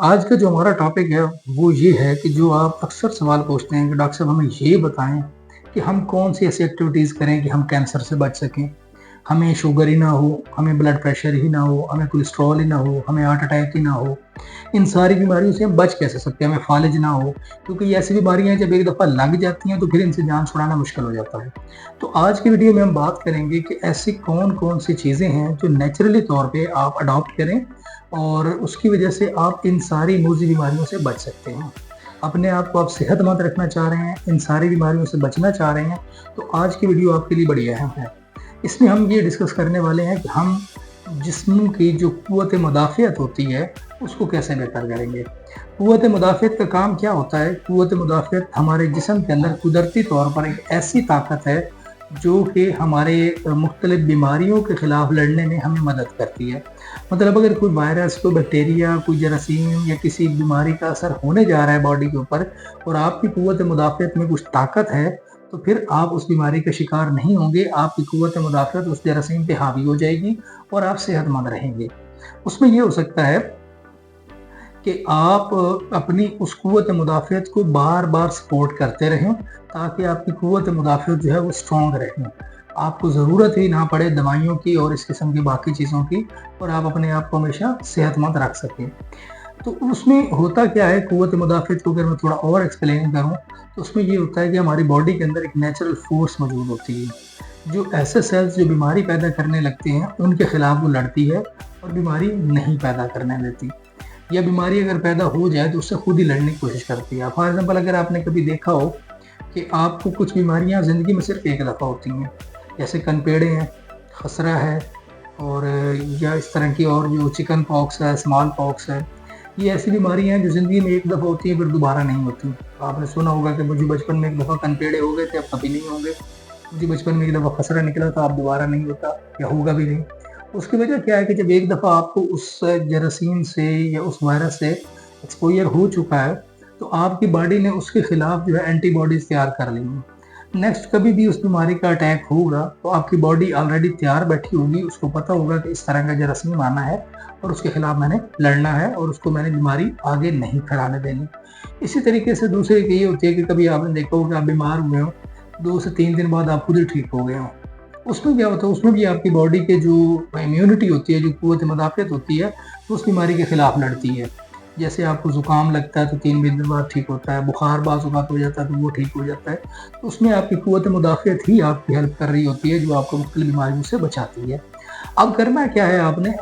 आज का जो हमारा टॉपिक है वो ये है कि जो आप अक्सर सवाल पूछते हैं कि डॉक्टर साहब हमें ये बताएं कि हम कौन सी ऐसी एक्टिविटीज़ करें कि हम कैंसर से बच सकें, हमें शुगर ही ना हो, हमें ब्लड प्रेशर ही ना हो, हमें कोलेस्ट्रॉल ही ना हो, हमें हार्ट अटैक ही ना हो, इन सारी बीमारियों से हम बच कैसे सकते हैं, हमें फालिज ना हो, क्योंकि ये ऐसी बीमारियां हैं जब एक दफ़ा लग जाती हैं तो फिर इनसे जान छुड़ाना मुश्किल हो जाता है। तो आज की वीडियो में हम बात करेंगे कि ऐसी कौन कौन सी चीज़ें हैं जो नेचुरली तौर पे आप अडॉप्ट करें और उसकी वजह से आप इन सारी मूज़ी बीमारियों से बच सकते हैं। अपने आप को आप सेहतमंद रखना चाह रहे हैं, इन सारी बीमारियों से बचना चाह रहे हैं, तो आज की वीडियो आपके लिए बड़ी अहम है। इसमें हम ये डिस्कस करने वाले हैं कि हम जिस्म की जो क़ुव्वत मुदाफ़ियत होती है, उसको कैसे बेहतर करेंगे। क़ुव्वत मुदाफ़ियत का काम क्या होता है? क़ुव्वत मुदाफ़ियत हमारे जिस्म के अंदर कुदरती तौर पर एक ऐसी ताकत है, जो कि हमारे मुख्तलिफ़ बीमारियों के ख़िलाफ़ लड़ने में हमें मदद करती है। मतलब अगर कोई वायरस, कोई बैक्टीरिया, कोई जरासीम या किसी बीमारी का असर होने जा रहा है बॉडी के ऊपर और आपकी क़ुव्वत मुदाफ़ियत में कुछ ताकत है, तो फिर आप उस बीमारी का शिकार नहीं होंगे, आपकी क़ुव्वत मुदाफ़ियत उस जरासीम पे हावी हो जाएगी और आप सेहतमंद रहेंगे। उसमें ये हो सकता है कि आप अपनी उस क़ुव्वत मुदाफ़ियत को बार-बार सपोर्ट करते रहें, ताकि आपकी क़ुव्वत मुदाफ़ियत जो है वो स्ट्रॉन्ग रहे। आपको ज़रूरत ही ना पड़े दवाइयों की और इस किस्म की बाकी चीज़ों की और आप अपने आप को हमेशा सेहतमंद रख सकें। तो उसमें होता क्या है क़ुव्वत मुदाफ़ियत को अगर मैं थोड़ा और एक्सप्लेन करूँ, तो उसमें ये होता है कि हमारी बॉडी के अंदर एक नेचुरल फ़ोर्स मौजूद होती है। जो ऐसे सेल्स जो बीमारी पैदा करने लगते हैं, उनके खिलाफ वो लड़ती है और बीमारी नहीं पैदा करने देती। या बीमारी अगर पैदा हो जाए तो उससे खुद ही लड़ने की कोशिश करती है। फॉर एग्ज़ाम्पल अगर आपने कभी देखा हो कि आपको कुछ बीमारियाँ ज़िंदगी में सिर्फ़ एक दफ़ा होती हैं, जैसे कनपेड़े हैं, खसरा है और या इस तरह की और जो चिकन पॉक्स है, स्मॉल पॉक्स है, ये ऐसी बीमारियाँ हैं जो ज़िंदगी में एक दफ़ा होती हैं फिर दोबारा नहीं होती। आपने सुना होगा कि मुझे बचपन में एक दफ़ा कनपेड़े हो गए थे, अब कभी नहीं होंगे। मुझे बचपन में एक दफ़ा खसरा निकला था, अब दोबारा नहीं होता या होगा भी नहीं। उसकी वजह क्या है कि जब एक दफ़ा आपको उस जरासीम से या उस वायरस से एक्सपोज़र हो चुका है, तो आपकी बॉडी ने उसके खिलाफ जो है एंटीबॉडीज़ तैयार कर ली हैं। नेक्स्ट कभी भी उस बीमारी का अटैक होगा, तो आपकी बॉडी ऑलरेडी तैयार बैठी होगी, उसको पता होगा कि इस तरह का जरासीम आना है और उसके खिलाफ मैंने लड़ना है और उसको मैंने बीमारी आगे नहीं फैलाने देनी। इसी तरीके से दूसरी एक ये होती है कि कभी आपने देखा हो कि आप बीमार हुए हो, 2 से 3 दिन बाद आप खुद ही ठीक हो गए हो। उसमें क्या होता है, उसमें भी आपकी बॉडी के जो इम्यूनिटी होती है, जो क़ुव्वत मुदाफ़ियत होती है, तो उस बीमारी के खिलाफ लड़ती है। जैसे आपको ज़ुकाम लगता है तो 3 दिन बाद ठीक होता है, बुखार बाज़-औक़ात हो जाता है तो वो ठीक हो जाता है। तो उसमें आपकी क़ुव्वत मुदाफ़ियत ही आपकी हेल्प कर रही होती है, जो आपको मुख्तलिफ़ बीमारियों से बचाती है। अब करना क्या है आपने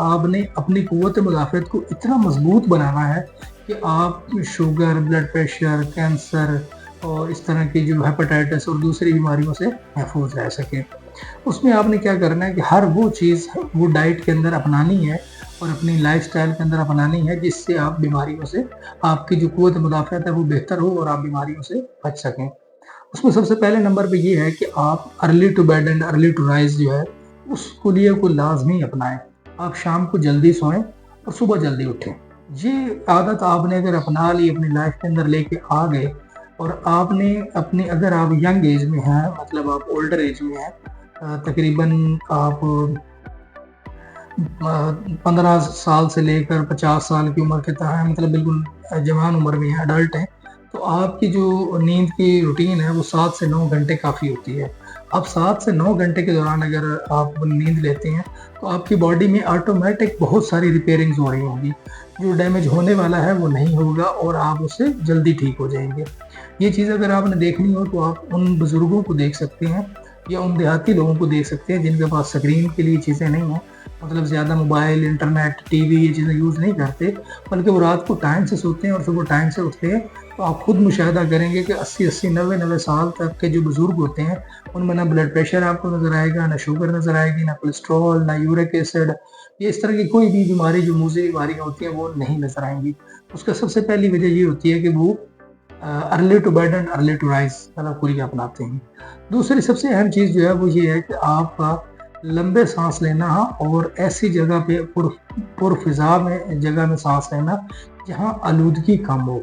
अपनी क़ुव्वत मुदाफ़ियत को इतना मज़बूत बनाना है कि आप शुगर, ब्लड प्रेशर, कैंसर और इस तरह की जो हेपेटाइटिस और दूसरी बीमारियों से महफूज़ रह सकें। उसमें आपने क्या करना है कि हर वो चीज़ वो डाइट के अंदर अपनानी है और अपनी लाइफ़स्टाइल के अंदर अपनानी है, जिससे आप बीमारियों से आपकी जो क़ुव्वत मुदाफ़ियत है वो बेहतर हो और आप बीमारियों से बच सकें। उसमें सबसे पहले नंबर पे ये है कि आप early to bed and early to rise जो है, उस कुलिये को लाज़मी अपनाएँ। आप शाम को जल्दी सोएँ और सुबह जल्दी उठें। ये आदत आपने अगर अपना ली, अपनी लाइफ़ के अंदर लेके आ गए और आपने अपनी अगर आप यंग एज में हैं, मतलब आप ओल्डर एज में हैं, तकरीबन आप 15 साल से लेकर 50 साल की उम्र के मतलब बिल्कुल जवान उम्र में हैं, अडल्ट हैं, तो आपकी जो नींद की रूटीन है वो 7 से 9 घंटे काफ़ी होती है। अब 7 से 9 घंटे के दौरान अगर आप नींद लेते हैं, तो आपकी बॉडी में ऑटोमेटिक बहुत सारी रिपेयरिंग्स हो रही होंगी। जो डैमेज होने वाला है वो नहीं होगा और आप उससे जल्दी ठीक हो जाएँगे। ये चीज़ अगर आपने देखनी हो तो आप उन बुज़ुर्गों को देख सकते हैं या उन देहाती लोगों को देख सकते हैं जिनके पास स्क्रीन के लिए चीज़ें नहीं हैं, मतलब ज़्यादा मोबाइल, इंटरनेट, टीवी ये चीज़ें यूज़ नहीं करते, बल्कि वो रात को टाइम से सोते हैं और सुबह टाइम से उठते हैं। तो आप खुद मुशाहिदा करेंगे कि 80-80, 90-90 साल तक के जो बुज़ुर्ग होते हैं, उनमें ना ब्लड प्रेशर आपको नज़र आएगा, ना शुगर नज़र आएगी, ना कोलेस्ट्रॉल, ना यूरिक एसिड, ये इस तरह की कोई भी बीमारी जो मूज़ी बीमारियाँ होती हैं, वो नहीं नज़र आएँगी। उसका सबसे पहली वजह ये होती है कि वो early to bed and early to rise वाला कुलिया अपनाते हैं। दूसरी सबसे अहम चीज़ जो है वो ये है कि आपका लंबे साँस लेना और ऐसी जगह पे पुरफ़िज़ा में जगह में साँस लेना जहाँ आलूदगी कम हो,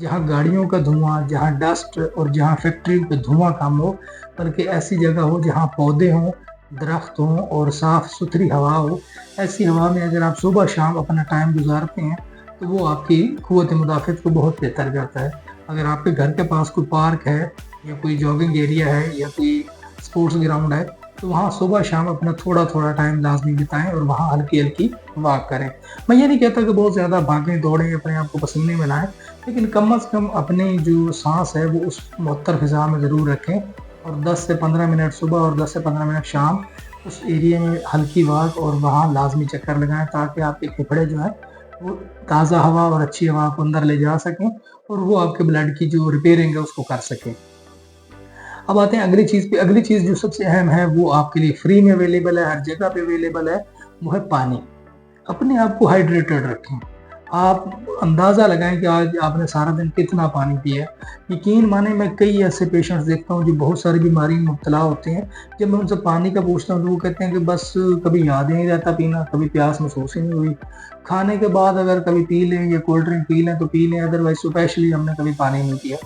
जहाँ गाड़ियों का धुआँ, जहाँ डस्ट और जहाँ फैक्ट्रियों पे धुआँ कम हो, बल्कि ऐसी जगह हो जहाँ पौधे हों, दरख्त हों और साफ़-सुथरी हवा हो। ऐसी हवा में अगर आप सुबह-शाम अपना टाइम गुज़ारते हैं, तो वो आपकी क़ुव्वत मुदाफ़त को बहुत बेहतर करता है। अगर आपके घर के पास कोई पार्क है या कोई जॉगिंग एरिया है या कोई स्पोर्ट्स ग्राउंड है, तो वहाँ सुबह-शाम अपना थोड़ा-थोड़ा टाइम लाज़मी बिताएँ और वहाँ हल्की-हल्की वॉक करें। मैं ये नहीं कहता कि बहुत ज़्यादा भागें, दौड़ें, अपने आप को पसीने में लाएँ, लेकिन कम से कम अपनी जो साँस है वो उस मुअत्तर फ़िज़ा में ज़रूर रखें और 10 से 15 मिनट सुबह और 10 से 15 मिनट शाम उस एरिया में हल्की वॉक और वहाँ लाज़मी चक्कर लगाएँ, ताकि आपके फेफड़े जो हैं वो ताज़ा हवा और अच्छी हवा को अंदर ले जा सकें और वो आपके ब्लड की जो रिपेयरिंग है उसको कर सकें। अब आते हैं अगली चीज़ पे। अगली चीज़ जो सबसे अहम है वो आपके लिए फ्री में अवेलेबल है, हर जगह पे अवेलेबल है, वो है पानी। अपने आप को हाइड्रेटेड रखें। आप अंदाज़ा लगाएँ कि आज आपने सारा दिन कितना पानी पिया है। यकीन मानें, मैं कई ऐसे पेशेंट्स देखता हूँ जो बहुत सारी बीमारी में मुब्तला होते हैं। जब मैं उनसे पानी का पूछता हूँ तो वो कहते हैं कि बस कभी याद ही नहीं रहता पीना, कभी प्यास महसूस ही नहीं हुई। खाने के बाद अगर कभी पी लें या कोल्ड ड्रिंक पी लें तो पी लें, अदरवाइज़ स्पेशली हमने कभी पानी नहीं पिया।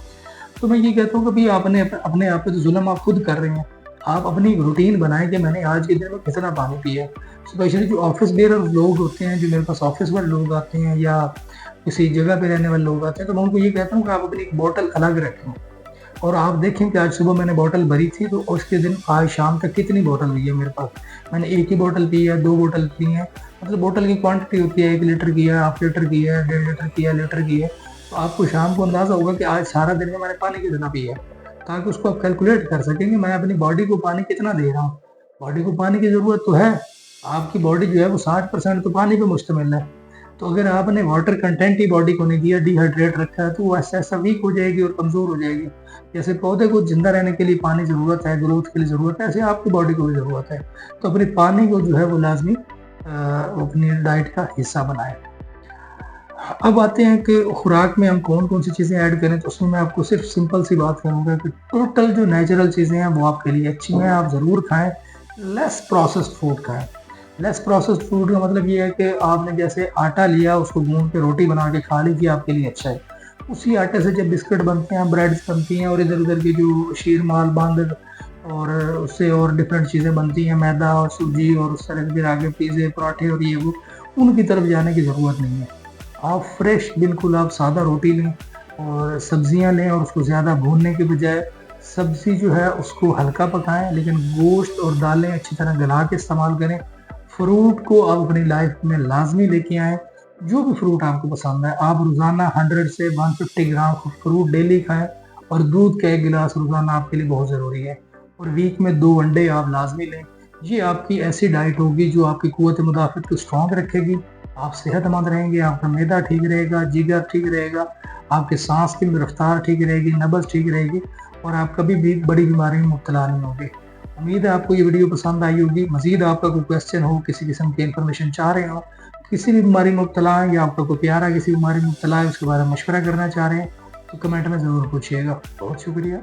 तो मैं ये कहता हूँ कि भई आपने अपने आप पे तो ज़ुल्म आप खुद कर रहे हैं। आप अपनी एक रूटीन बनाएँ कि मैंने आज के दिन में कितना पानी पिया है। स्पेशली जो ऑफ़िस बेरर लोग होते हैं, जो मेरे पास ऑफ़िस वाले लोग आते हैं या किसी जगह पे रहने वाले लोग आते हैं, तो मैं उनको ये कहता हूँ कि आप अपनी एक बॉटल अलग रखें और आप देखें कि आज सुबह मैंने बॉटल भरी थी, तो उसके दिन आज शाम तक कितनी बॉटल हुई है मेरे पास। मैंने 1 ही बॉटल पी है, 2 बॉटल पी हैं, मतलब बॉटल की क्वांटिटी होती है 1 लीटर की है, हाफ लीटर की है, 1.5 लीटर की है, लीटर की है। तो आपको शाम को अंदाज़ा होगा कि आज सारा दिन में मैंने पानी कितना पिया है, ताकि उसको आप कैलकुलेट कर सकें कि मैं अपनी बॉडी को पानी कितना दे रहा हूँ। बॉडी को पानी की ज़रूरत तो है, आपकी बॉडी जो है वो 60% तो पानी पे मुश्तमिल है। तो अगर आपने वाटर कंटेंट ही बॉडी को नहीं दिया, डिहाइड्रेट रखा है, तो वो ऐसा-ऐसा वीक हो जाएगी और कमज़ोर हो जाएगी। जैसे पौधे को ज़िंदा रहने के लिए पानी ज़रूरत है, ग्रोथ के लिए ज़रूरत है, ऐसे आपकी बॉडी को भी ज़रूरत है। तो अपने पानी को जो है वो लाज़मी अपनी डाइट का हिस्सा बनाएँ। अब आते हैं कि खुराक में हम कौन-कौन सी चीज़ें ऐड करें, तो उसमें मैं आपको सिर्फ़ सिंपल सी बात करूँगा कि टोटल जो नेचुरल चीज़ें हैं वो आपके लिए अच्छी हैं, आप ज़रूर खाएँ। लेस प्रोसेस्ड फूड खाएँ। लेस प्रोसेस्ड फूड का मतलब ये है कि आपने जैसे आटा लिया, उसको गूँध के रोटी बना के खा लीजिए, आपके लिए अच्छा है। उसी आटे से जब बिस्किट बनते हैं, ब्रेड्स बनती हैं और इधर-उधर की जो शीर-माल बाँद और उससे और डिफरेंट चीज़ें बनती हैं, मैदा और सूजी और उस तरह के फिर आगे पिज़्ज़े, पराठे और ये वो, उनकी तरफ जाने की ज़रूरत नहीं है। आप फ्रेश बिल्कुल आप सादा रोटी लें और सब्जियां लें और उसको ज़्यादा भूनने के बजाय सब्ज़ी जो है उसको हल्का पकाएं, लेकिन गोश्त और दालें अच्छी तरह गला के इस्तेमाल करें। फ्रूट को आप अपनी लाइफ में लाजमी लेके आएँ। जो भी फ्रूट आपको पसंद है, आप रोज़ाना 100 से 150 ग्राम फ्रूट डेली खाएँ और दूध का 1 गिलास रोज़ाना आपके लिए बहुत ज़रूरी है और वीक में 2 अंडे आप लाज़मी लें। ये आपकी ऐसी डाइट होगी जो आपकी क़ुव्वत मुदाफ़त को स्ट्रॉन्ग रखेगी। आप सेहतमंद रहेंगे, आपका मैदा ठीक रहेगा, जिगर ठीक रहेगा, आपके साँस की रफ़्तार ठीक रहेगी, नब्ज़ ठीक रहेगी और आप कभी भी बड़ी बीमारी में मुब्तला नहीं होंगे। उम्मीद है आपको ये वीडियो पसंद आई होगी। मज़ीद आपका कोई क्वेश्चन हो, किसी किस्म की इन्फॉर्मेशन चाह रहे हो, किसी भी बीमारी में मुब्तला हैं या आपका कोई प्यारा किसी बीमारी में मुब्तला है, उसके बारे में मशवरा करना चाह रहे हैं, तो कमेंट में ज़रूर पूछिएगा। बहुत शुक्रिया।